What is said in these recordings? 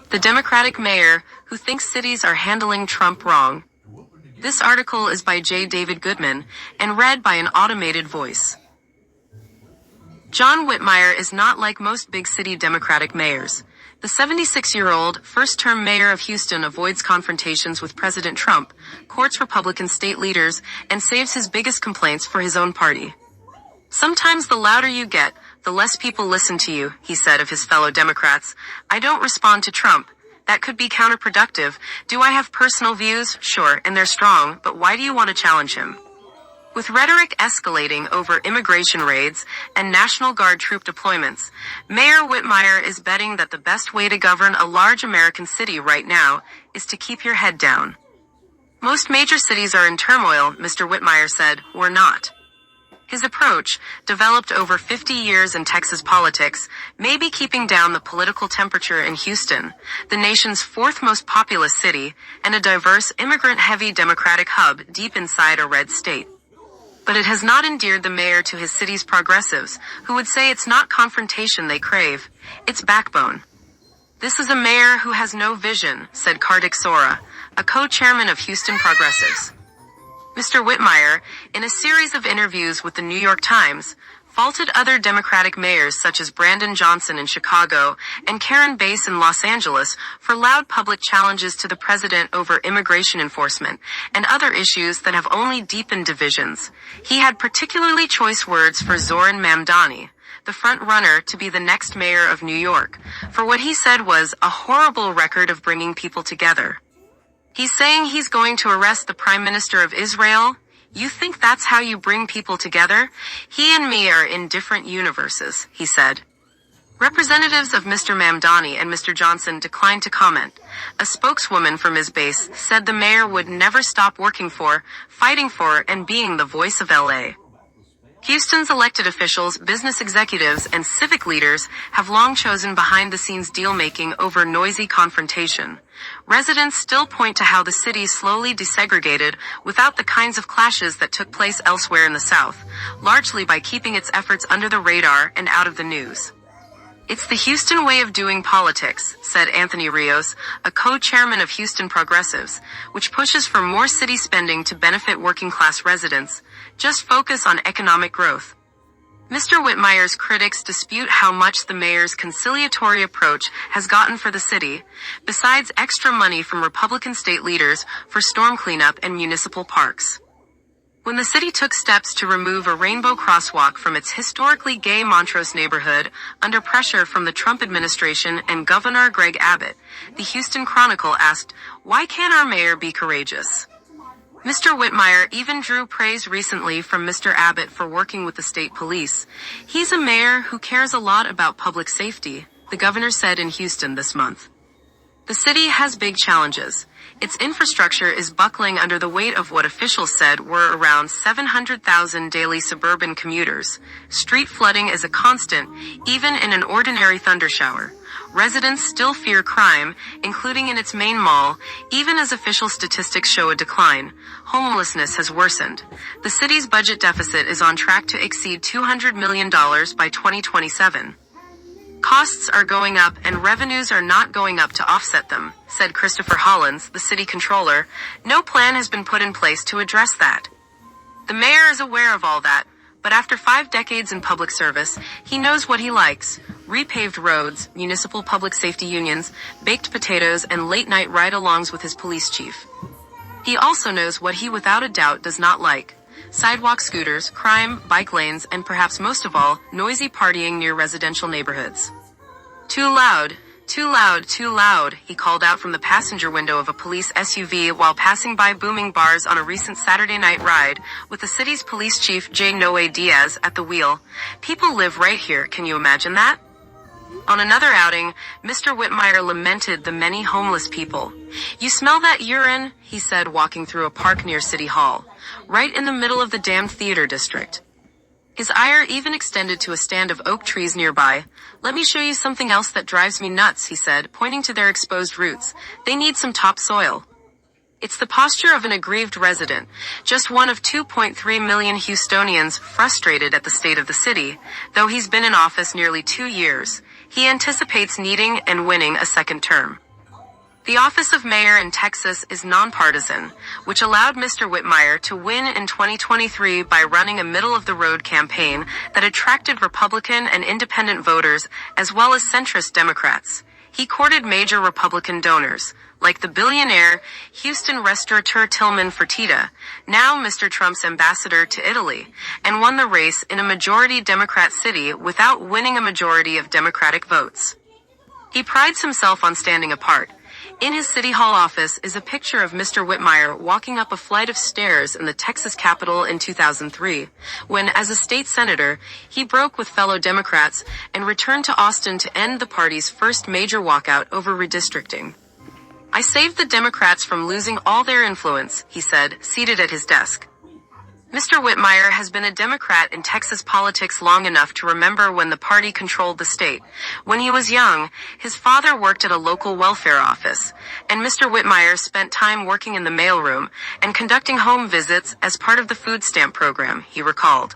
The Democratic mayor who thinks cities are handling Trump wrong. This article is by J. David Goodman and read by an automated voice. John Whitmire is not like most big city Democratic mayors. The 76-year-old, first-term mayor of Houston avoids confrontations with President Trump, courts Republican state leaders, and saves his biggest complaints for his own party. Sometimes the louder you get, the less people listen to you, he said of his fellow Democrats. I don't respond to Trump. That could be counterproductive. Do I have personal views? Sure, and they're strong, but why do you want to challenge him? With rhetoric escalating over immigration raids and National Guard troop deployments, Mayor Whitmire is betting that the best way to govern a large American city right now is to keep your head down. Most major cities are in turmoil, Mr. Whitmire said. We're not. His approach, developed over 50 years in Texas politics, may be keeping down the political temperature in Houston, the nation's fourth most populous city, and a diverse, immigrant-heavy Democratic hub deep inside a red state. But it has not endeared the mayor to his city's progressives, who would say it's not confrontation they crave, it's backbone. This is a mayor who has no vision, said Kartik Sora, a co-chairman of Houston Progressives. Mr. Whitmire, in a series of interviews with the New York Times, faulted other Democratic mayors such as Brandon Johnson in Chicago and Karen Bass in Los Angeles for loud public challenges to the president over immigration enforcement and other issues that have only deepened divisions. He had particularly choice words for Zoran Mamdani, the front-runner to be the next mayor of New York, for what he said was a horrible record of bringing people together. He's saying he's going to arrest the Prime Minister of Israel. You think that's how you bring people together? He and me are in different universes, he said. Representatives of Mr. Mamdani and Mr. Johnson declined to comment. A spokeswoman for Ms. Bass said the mayor would never stop working for, fighting for, and being the voice of LA. Houston's elected officials, business executives, and civic leaders have long chosen behind-the-scenes deal-making over noisy confrontation. Residents still point to how the city slowly desegregated without the kinds of clashes that took place elsewhere in the South, largely by keeping its efforts under the radar and out of the news. It's the Houston way of doing politics, said Anthony Rios, a co-chairman of Houston Progressives, which pushes for more city spending to benefit working-class residents. Just focus on economic growth. Mr. Whitmire's critics dispute how much the mayor's conciliatory approach has gotten for the city, besides extra money from Republican state leaders for storm cleanup and municipal parks. When the city took steps to remove a rainbow crosswalk from its historically gay Montrose neighborhood under pressure from the Trump administration and Governor Greg Abbott, the Houston Chronicle asked, "Why can't our mayor be courageous?" Mr. Whitmire even drew praise recently from Mr. Abbott for working with the state police. He's a mayor who cares a lot about public safety, the governor said in Houston this month. The city has big challenges. Its infrastructure is buckling under the weight of what officials said were around 700,000 daily suburban commuters. Street flooding is a constant, even in an ordinary thundershower. Residents still fear crime, including in its main mall, even as official statistics show a decline. Homelessness has worsened. The city's budget deficit is on track to exceed $200 million by 2027. Costs are going up and revenues are not going up to offset them, said Christopher Hollins, the city controller. No plan has been put in place to address that. The mayor is aware of all that, but after 5 decades in public service, he knows what he likes. Repaved roads, municipal public safety unions, baked potatoes, and late-night ride-alongs with his police chief. He also knows what he without a doubt does not like. Sidewalk scooters, crime, bike lanes, and perhaps most of all, noisy partying near residential neighborhoods. Too loud, too loud, too loud, he called out from the passenger window of a police SUV while passing by booming bars on a recent Saturday night ride with the city's police chief J. Noe Diaz at the wheel. People live right here, can you imagine that? On another outing, Mr. Whitmire lamented the many homeless people. You smell that urine, he said, walking through a park near City Hall, right in the middle of the damned theater district. His ire even extended to a stand of oak trees nearby. Let me show you something else that drives me nuts, he said, pointing to their exposed roots. They need some topsoil. It's the posture of an aggrieved resident, just one of 2.3 million Houstonians frustrated at the state of the city. Though he's been in office nearly 2 years, He anticipates needing and winning a second term. The office of mayor in Texas is nonpartisan, which allowed Mr. Whitmire to win in 2023 by running a middle-of-the-road campaign that attracted Republican and independent voters as well as centrist Democrats. He courted major Republican donors, like the billionaire Houston restaurateur Tillman Fertitta, now Mr. Trump's ambassador to Italy, and won the race in a majority Democrat city without winning a majority of Democratic votes. He prides himself on standing apart. In his City Hall office is a picture of Mr. Whitmire walking up a flight of stairs in the Texas Capitol in 2003, when, as a state senator, he broke with fellow Democrats and returned to Austin to end the party's first major walkout over redistricting. "I saved the Democrats from losing all their influence," he said, seated at his desk. Mr. Whitmire has been a Democrat in Texas politics long enough to remember when the party controlled the state. When he was young, his father worked at a local welfare office, and Mr. Whitmire spent time working in the mailroom and conducting home visits as part of the food stamp program, he recalled.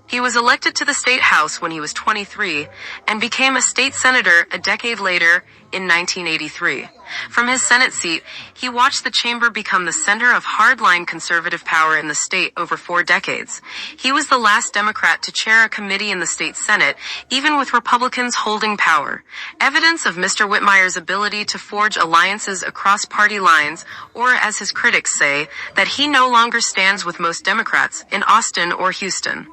He was elected to the state house when he was 23 and became a state senator a decade later in 1983. From his Senate seat, he watched the chamber become the center of hardline conservative power in the state over 4 decades. He was the last Democrat to chair a committee in the state Senate, even with Republicans holding power. Evidence of Mr. Whitmire's ability to forge alliances across party lines, or as his critics say, that he no longer stands with most Democrats in Austin or Houston.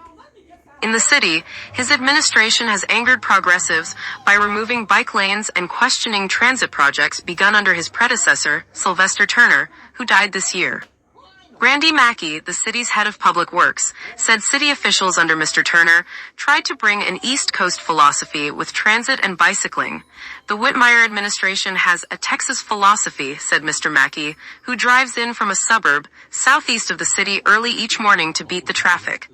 In the city, his administration has angered progressives by removing bike lanes and questioning transit projects begun under his predecessor, Sylvester Turner, who died this year. Randy Mackey, the city's head of public works, said city officials under Mr. Turner tried to bring an East Coast philosophy with transit and bicycling. "The Whitmire administration has a Texas philosophy," said Mr. Mackey, who drives in from a suburb southeast of the city early each morning to beat the traffic.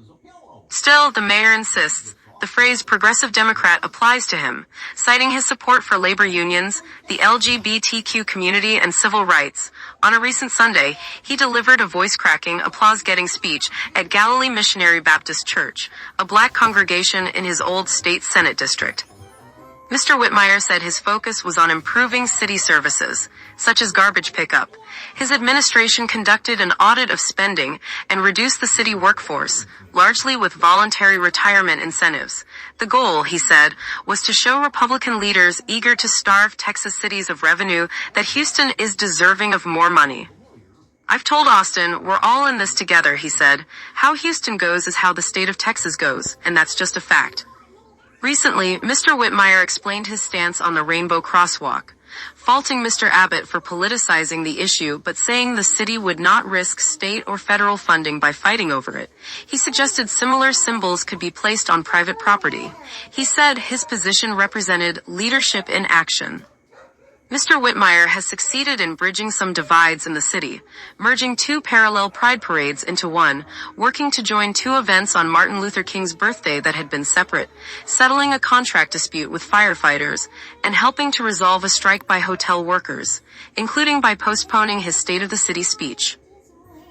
Still, the mayor insists the phrase progressive Democrat applies to him, citing his support for labor unions, the LGBTQ community, and civil rights. On a recent Sunday, he delivered a voice-cracking, applause-getting speech at Galilee Missionary Baptist Church, a black congregation in his old state Senate district. Mr. Whitmire said his focus was on improving city services, such as garbage pickup. His administration conducted an audit of spending and reduced the city workforce, largely with voluntary retirement incentives. The goal, he said, was to show Republican leaders eager to starve Texas cities of revenue that Houston is deserving of more money. "I've told Austin, we're all in this together," he said. "How Houston goes is how the state of Texas goes, and that's just a fact." Recently, Mr. Whitmire explained his stance on the Rainbow Crosswalk, faulting Mr. Abbott for politicizing the issue but saying the city would not risk state or federal funding by fighting over it. He suggested similar symbols could be placed on private property. He said his position represented leadership in action. Mr. Whitmire has succeeded in bridging some divides in the city, merging 2 parallel pride parades into one, working to join 2 events on Martin Luther King's birthday that had been separate, settling a contract dispute with firefighters, and helping to resolve a strike by hotel workers, including by postponing his State of the City speech.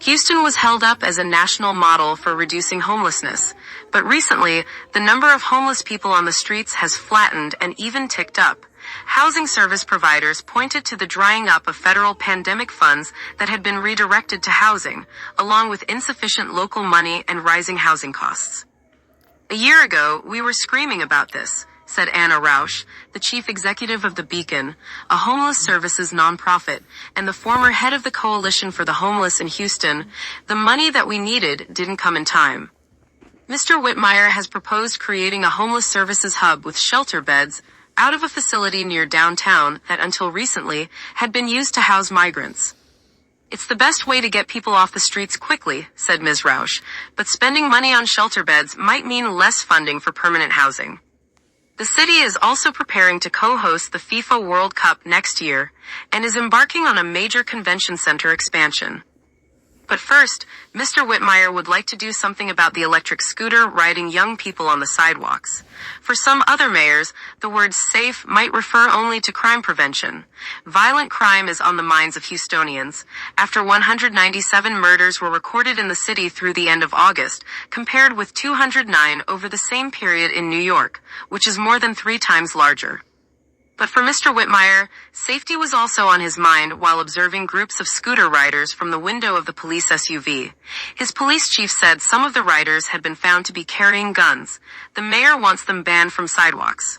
Houston was held up as a national model for reducing homelessness, but recently, the number of homeless people on the streets has flattened and even ticked up. Housing service providers pointed to the drying up of federal pandemic funds that had been redirected to housing, along with insufficient local money and rising housing costs. "A year ago, we were screaming about this," said Anna Rausch, the chief executive of the Beacon, a homeless services nonprofit, and the former head of the Coalition for the Homeless in Houston. "The money that we needed didn't come in time." Mr. Whitmire has proposed creating a homeless services hub with shelter beds out of a facility near downtown that until recently had been used to house migrants. "It's the best way to get people off the streets quickly," said Ms. Rausch, "but spending money on shelter beds might mean less funding for permanent housing." The city is also preparing to co-host the FIFA World Cup next year and is embarking on a major convention center expansion. But first, Mr. Whitmire would like to do something about the electric scooter riding young people on the sidewalks. For some other mayors, the word safe might refer only to crime prevention. Violent crime is on the minds of Houstonians, after 197 murders were recorded in the city through the end of August, compared with 209 over the same period in New York, which is more than 3 times larger. But for Mr. Whitmire, safety was also on his mind while observing groups of scooter riders from the window of the police SUV. His police chief said some of the riders had been found to be carrying guns. The mayor wants them banned from sidewalks.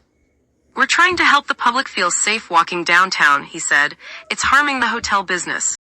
"We're trying to help the public feel safe walking downtown," he said. "It's harming the hotel business."